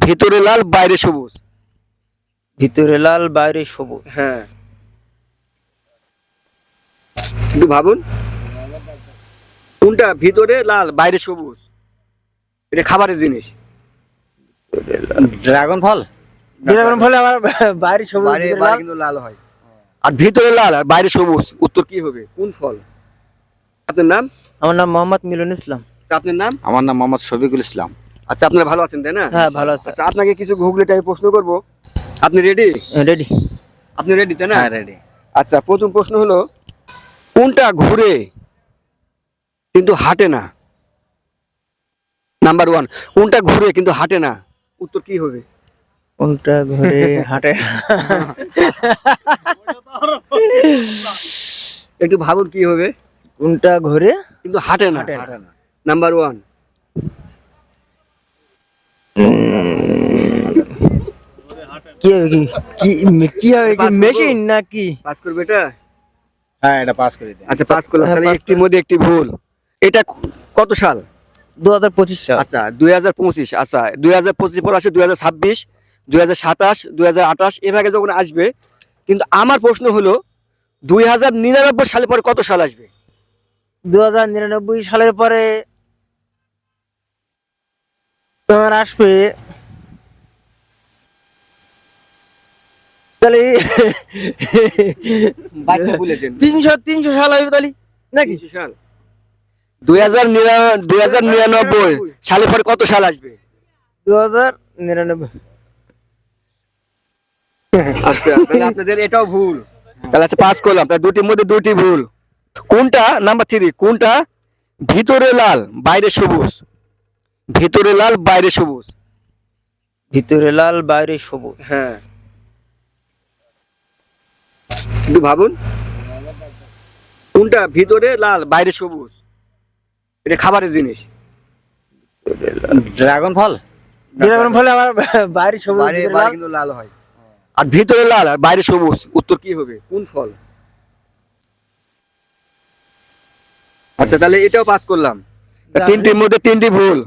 ভিতরে লাল বাইরে সবুজ। ভিতরে লাল বাইরে সবুজ। হ্যাঁ, একটু ভাবুন, কোনটা ভিতরে লাল বাইরে সবুজ? এটা খাবারের জিনিস। ড্রাগন ফল। ড্রাগন ফলে আমার বাইরে সবুজ বাইরে ভিতরে বাইরে লাল। কিন্তু লাল হয়। আর ভিতরে লাল আর বাইরে সবুজ, উত্তর কি হবে? কোন ফল? আপনার নাম? আমার নাম মোহাম্মদ মিলন ইসলাম। আচ্ছা, আপনার নাম? আমার নাম মোহাম্মদ শফিকুল ইসলাম। আচ্ছা, আপনারা ভালো আছেন তাই না? হ্যাঁ, ভালো আছে। আচ্ছা, আপনাকে কিছু গুগলি টাইপ প্রশ্ন করব, আপনি রেডি? রেডি। আপনি রেডি তাই না? হ্যাঁ, রেডি। আচ্ছা, প্রথম প্রশ্ন হলো, কোনটা ঘুরে কিন্তু হাঁটে না? নাম্বার 1, কোনটা ঘুরে কিন্তু হাঁটে না? উত্তর কি হবে? কোনটা ঘুরে হাঁটে? একটু ভাবুন কি হবে। কোনটা ঘুরে কিন্তু হাঁটে না। হাঁটে না। নাম্বার 1। কি হবে? কি হবে? কি মেশিন নাকি? পাস করবে এটা? হ্যাঁ, এটা পাস করে দিন। আচ্ছা, পাস করলাম। হ্যাঁ, তাহলে পাস একটির মধ্যে একটি ভুল। এটা কত সাল? 2025 সাল। আচ্ছা, 2025। আচ্ছা, 2025 পর আসে 2026, 2027, 2028 এভাবে যখন আসবে। কিন্তু আমার প্রশ্ন হলো 2099 সালে পরে কত সাল আসবে? 2099 সালের পরে তোমার আসবে তাহলে বাকি বলেছেন 300 সাল হবে তাহলে নাকি? 300 সাল। 2099 সালে পরে কত সাল আসবে? 2099। আচ্ছা, তাহলে আপনাদের এটাও ভুল। তাহলে আচ্ছা, পাস করলাম। তাহলে দুটির মধ্যে দুটি ভুল। কোনটা, নাম্বার 3, কোনটা ভিতরে লাল বাইরে সবুজ? ভিতরে লাল বাইরে সবুজ। ভিতরে লাল বাইরে সবুজ। হ্যাঁ, একটু ভাবুন, কোনটা ভিতরে লাল বাইরে সবুজ? এটা খাবারের জিনিস। ড্রাগন ফল। ড্রাগন ফলে আমার বাইরে সবুজ বাইরে ভিতরে বাইরে লাল। কিন্তু লাল হয়। আর ভিতরে লাল আর বাইরে সবুজ, উত্তর কি হবে? কোন ফল? আচ্ছা, তাহলে এটাও পাস করলাম। তিনটির মধ্যে তিনটি ভুল।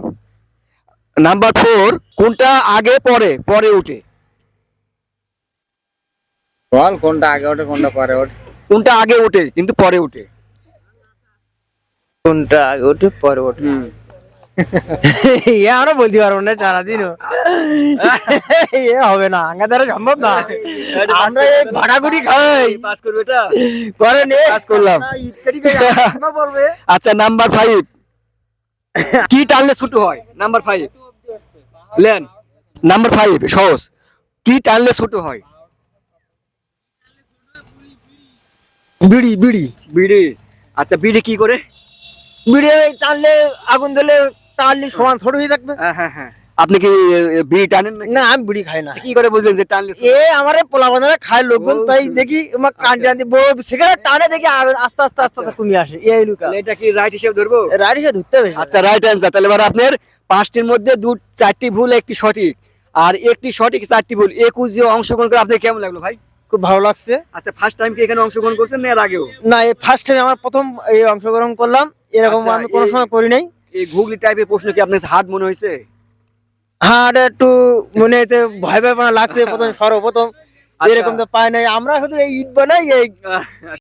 নাম্বার 4, কোনটা আগে পরে পরে উঠে? ফল কোনটা আগে ওঠে কোনটা পরে ওঠে? কোনটা আগে উঠে কিন্তু পরে উঠে? কোনটা আগে ওঠে পরে ওঠে? আমরা বলতে পারবো না সারাদিনও। এ হবে না, আঙ্গা দ্বারা সম্ভব না। আমরা এই ভাড়াগুড়ি খাই পাস করবে এটা? করে নে পাস করলাম। বলবে আচ্ছা, নাম্বার 5, কি টানলে ছোট হয়? Number 5 lane. নাম্বার 5 সহজ, কি টানলে ছোট হয়? বিড়ি বিড়ি বিড়ি। আচ্ছা, বিড়ি কি করে? বিড়ি টানলে আগুন দিলে টানলে সমান ছোট হয়ে থাকবে। হ্যাঁ হ্যাঁ হ্যাঁ, আপনি কি বিড়ি টানেন নাকি? না, আমি বিড়ি খাই না। কি করে বুঝলেন যে টানলে ছোট? এ আমার পোলা বাঁধারা খায় লোকজন, ও, তাই দেখি আমার কান টান বড় সিগারেট টানে দেখি আস্তে আস্তে আস্তে আস্তে কমে আসে। এই লুকা তাহলে এটা কি রাইট হিসেবে ধরবো? রাড়ি সে ধরতে হবে। আচ্ছা, রাইট অ্যান্সার। তাহলে এবার আপনার 5টির মধ্যে 4টি ভুল, একটি সঠিক। আর একটি সঠিক, 4টি ভুল। 21 যে অংশগ্রহণ করে আপনার কেমন লাগলো ভাই? খুব ভালো লাগছে। আচ্ছা, ফার্স্ট টাইম কি এখানে অংশগ্রহণ করছেন না এর আগেও? না, এই ফার্স্ট টাইম আমার প্রথম এই অংশগ্রহণ করলাম। এরকম আচ্ছা, আমি কোনো সময় করি নাই। এই গুগলি টাইপের প্রশ্ন কি আপনার হার্ড মনে হয়েছে? হ্যাঁ, এটা একটু মনে হতে ভয় ভয় লাগছে প্রথম, সর্বপ্রথম আচ্ছা। এরকম তো পাই নাই। আমরা শুধু এই ইট বানাই এই